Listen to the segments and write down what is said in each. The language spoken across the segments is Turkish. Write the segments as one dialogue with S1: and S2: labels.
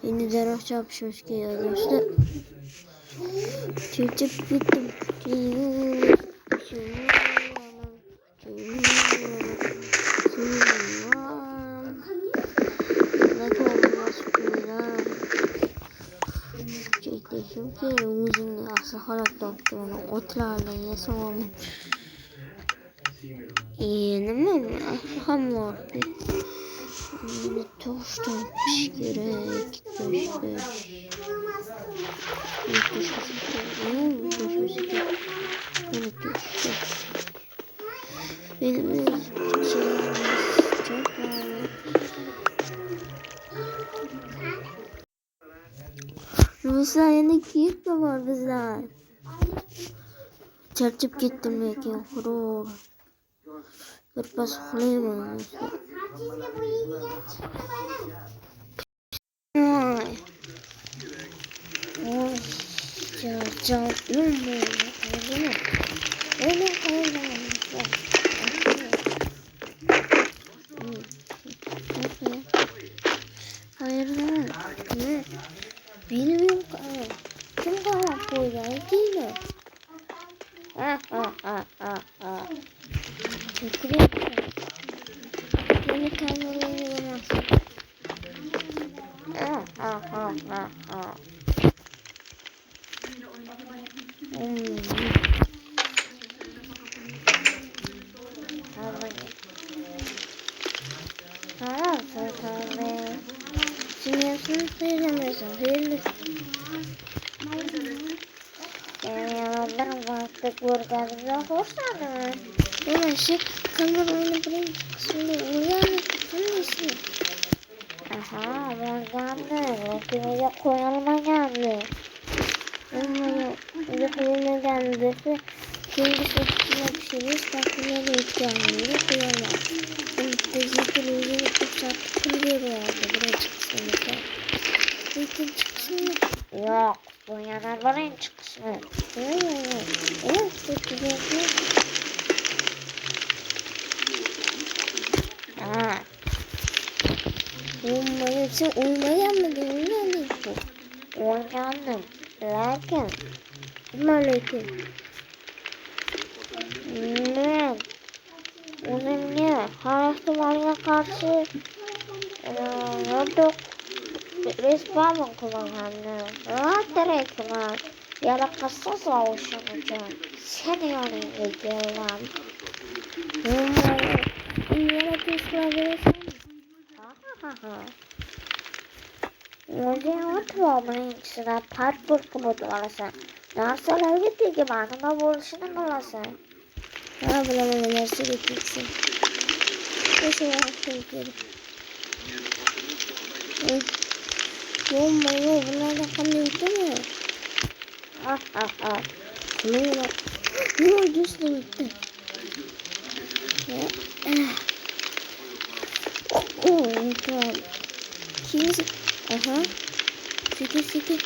S1: Endi daryoq chopishimiz kerak do'stlar. Cho'chib ketdim. Chekishim kerak o'zimni asli holatda o'tgan o'tlardan yasam oldim. Nima ham bor. Tosh topish kerak. Ruslar yana kiyik de var bizler. Charchab ketdim lekin xurur. Birpas uxlayman. Hayırdır? Ne? Benim yok. Kim kalan koyuyor? Değil mi? Çekilip beni kandırılamazsın. Simyasını söylemiyorsun. Hayırlı. Ben vakit görgazımda hoşlandım. Ama kameranın birinci kısmında uyanık. Aha, geldi. Makineye koyulmayandı. Bize koyulmayandı. Şimdi sütüne pişiririz. Makineye ihtiyacını koyalım. Tezgahın yüzünü kısaltıp kırıyor vardı. Buraya çıksın. Zeytin çıksın mı? Yok. Bu yanarların çıksın. Evet. Tezgahın. Sen uyumayan mı değil? Uyandım. Lakin. Malekim. Ne? Uzunca hastalığa karşı yok resmen kullananlar. Rahat reklam. Yalakasız oluşunca. Seni yanına gelen. O'zing o'tib birinchisidan parkour qilib o'tib olasan. Narsalarga tegib nima bo'lishini bilasan. Ha, bilaman narsaga tegsin. O'sha vaqtda kerak. Yo'q, bularga qanday o'tadi? Nima? Yo'q, do'stlar o'tdi. Kimisi? Aha. Sekin.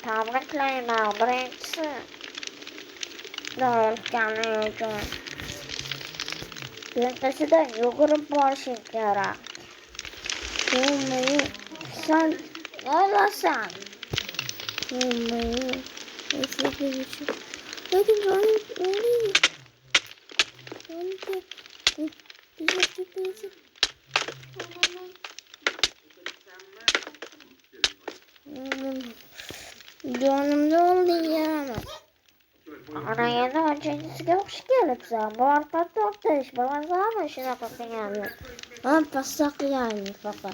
S1: Tabriklayman birinchisi. Doğrultganlik uchun. Birinchisidan yugurib borishing kerak. Sen olasan. Lekin Canımda oldu yaramaz. Ana yana öncesiga hoş gelipsan. Bu arqa to'xtash bilmasam shunaqa qilganmiz. Pasta qilganmiz faqa.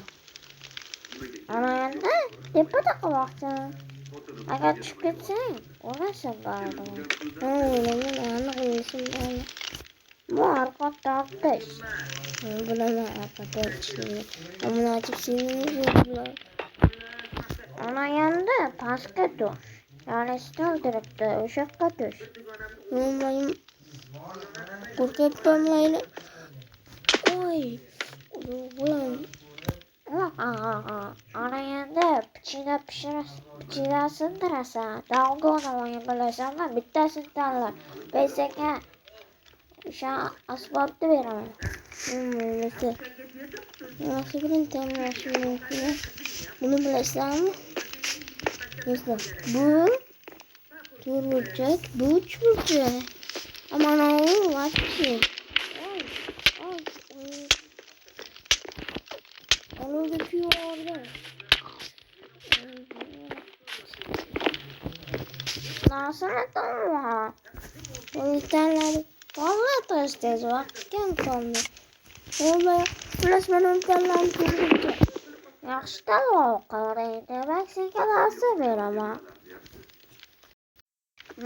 S1: Ana yana tepada qilmoqchiman. Agar tushib ketsang, o'lasan baribir. Ana qo'yishim. Bu arqa tortish. Bilaman arqa tortishni. Ammo ochib seni ana yanda pastga tush. Yani stol turibdi, o'sha yoqqa tush. Men qo'rqyapman mayli. Oy. O'g'lim. Ana yanda pichina sindirasan. Dalgona o'yin bilasanmi? Bittasini tanla. Ben senga o'sha asbobni beraman. Nasıl bir terminasyon mümkün? Bunu bilasizlarmi? Do'stlar, bu 4 burchak, bu 3 burchak. Aman Allah'ım, vaqti. Ay, ay, ay. Olovga kuyib yubordi. Nasıl tamam? Uyutanlar vallahi tez vaqtgan qoldi. Oba, plus men uyutanlarni ko'rdim. Yaxshi tanlov qaraydi. Demak, senga narsa beraman.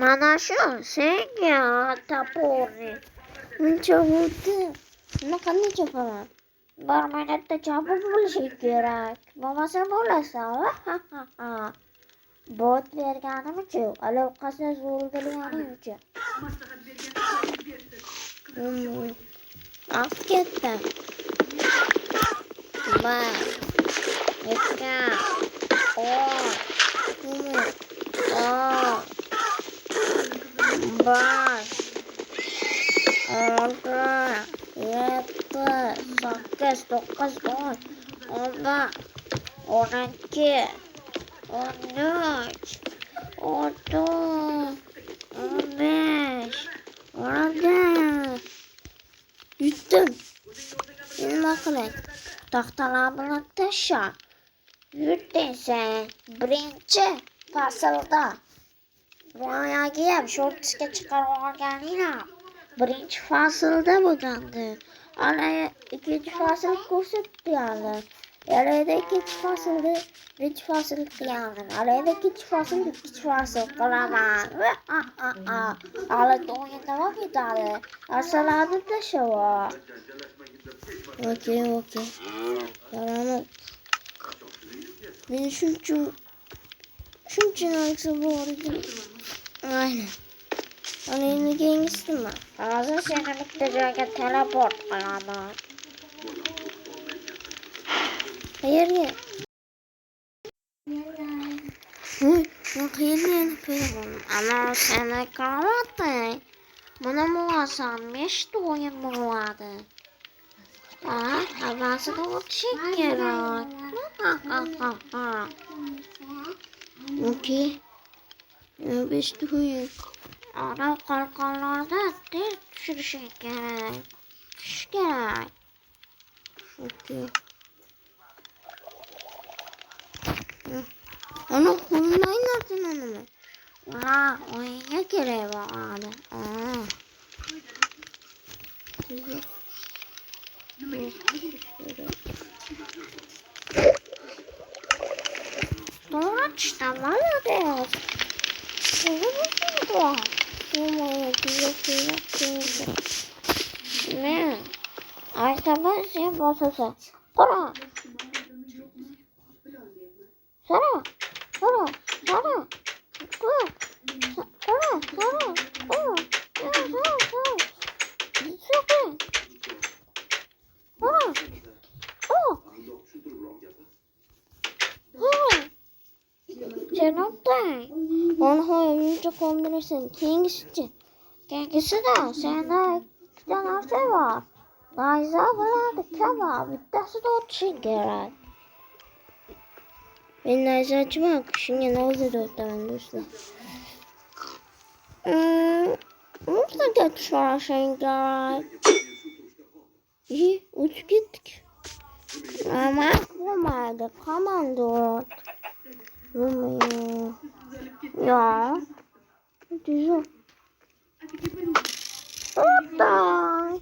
S1: Mana shu senga toporni. Buncha bo'ldi. Buni qanday chopaman? 1 minutda chopib bo'lishi kerak. Bo'lmasa bo'lasan. Bot berganim uchun, aloqasini zo'rgilganim uchun. Vaqt ketdi. 1, 2, 5, 6, 7, 8, 9, 10, 11, 12, 13, 14, 15, 16. Yutdim. Nima qilay? Taxtalar bilan tasha. Yutding sen. Birinchi faslda. Boyagi ham shortisga chiqarib olganinglar. Birinchi faslda bo'lgandi. Ana ikkinchi fasl ko'rsatdi hali. Alayda ikkinchi faslda birinchi fasl qilgandim. Alayda ikkinchi fasl qilaman. Hali o'yin davom etadi. Narsalarni tashlab. Okey. Yaramat. Men shuncha narsa bor edi. Aynen. Ana endi keyingisimi? Hozir seni bitta joyga teleport qilaman. Qayerga? Men qayerga qo'yaman? Ana seni ko'rdim. Buni muassam 5 ta o'yin bo'ladi. Havasini o'tishi kerak. Okey. 5 ta o'yin. Ana qalqonlarda tez tushirishing kerak. Tush kerak. Okey. Ana qo'llaylardi nima? O'yinga kerak bo'ladi. Точно, молодец. Men aytaman sen bosasan. Qara. Sara. Cenaptay. Onu önce kombinirsin. Kengisida senda ikkita narsa bor. Mayza bilan kebab. Bittasini o'tishing kerak. Men nayzachiman. Shunga nozir o'taman do'stlar. Mutlaka tushirishing kerak. O'tib ketdik. Ama bo'lmaydi. Komandor. Ya. Güzel. Ottay.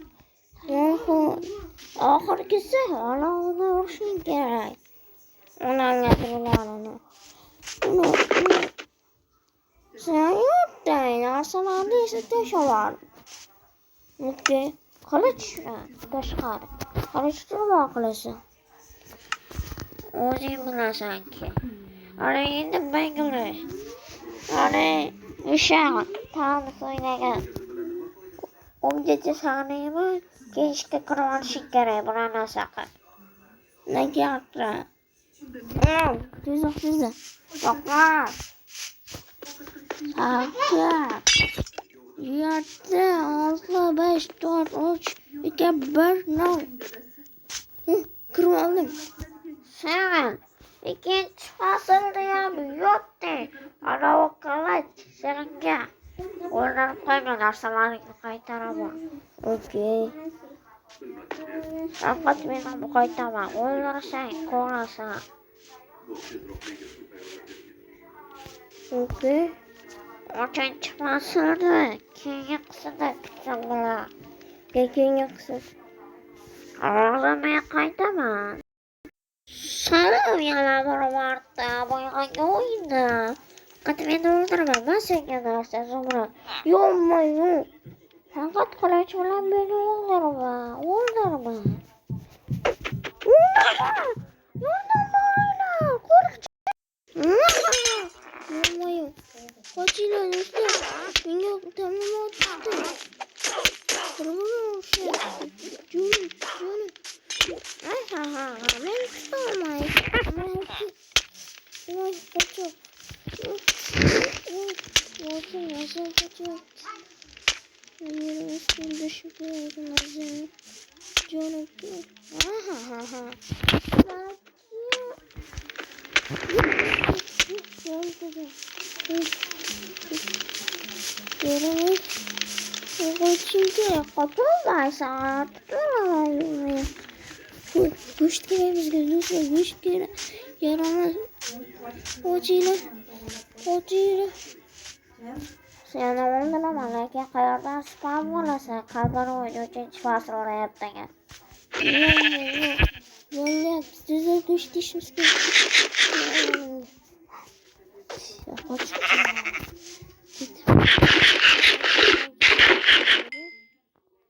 S1: Oxirgisi olovni urishing kerak. Onanga turlarini. Sen yo'qday narsalarni esa tashlab. Okey. Qilich tashqari. Qilichni nima qilasan? O'zing bilasanki. Ana endi bangli. Ana o'sha tani o'ynagan. Ungacha saqlaymi? Kechga kirib olishing kerak bu narsaga. Nega? Tezroq. Boqma. 7, 6, 5, 4, 3, 2, 1, 0. Kırıp aldım. Sen ikinci fasıldayam yo'qdi. Ana o'qilib senga o'ynab qo'ygan narsalaringni qaytaraman. Okey. Faqat men ham qaytaman. O'ynarsang ko'rasan. Okey. Uchinchi faslda keyingi qismda kutsam bo'ladi. Keyingi qism. Hozir men qaytaman. Salam yana bir marta boyagi o'yinda. Faqat meni o'ldiraman. Men senga narsa Zumrad. Yo'q. Faqat qilich bilan meni o'ldirma. O'ldirma. Qo'rqchi. Yo'q. Qochinglar do'stlar. Menga ta'minot tushdi. Jo'nim. Ha. Men tutolmayman. Voy, qochoq. Nasıl kaçıyor? Yerim üstüne düşüp lazım. Canım. Ha. Yerim koçince kapılmazsa tutulamıyorum. Güç giremiz gözümüzle güç gire. Yaramaz. Koçuyla. Sen o'ldiraman, lekin qayerdan spam bo'lasan? Qalbini o'yini uchinchi faslda ertaga. Yo'q. Bizga go'sht ishimiz kerak.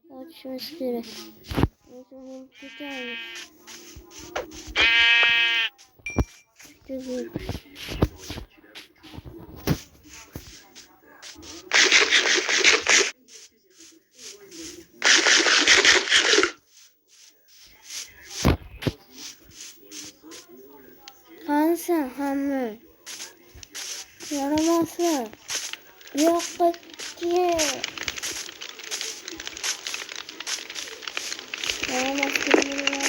S1: Qochishimiz kerak. Qansa hamma yaramazlar. Yo'qqa yaramaz kelganlar.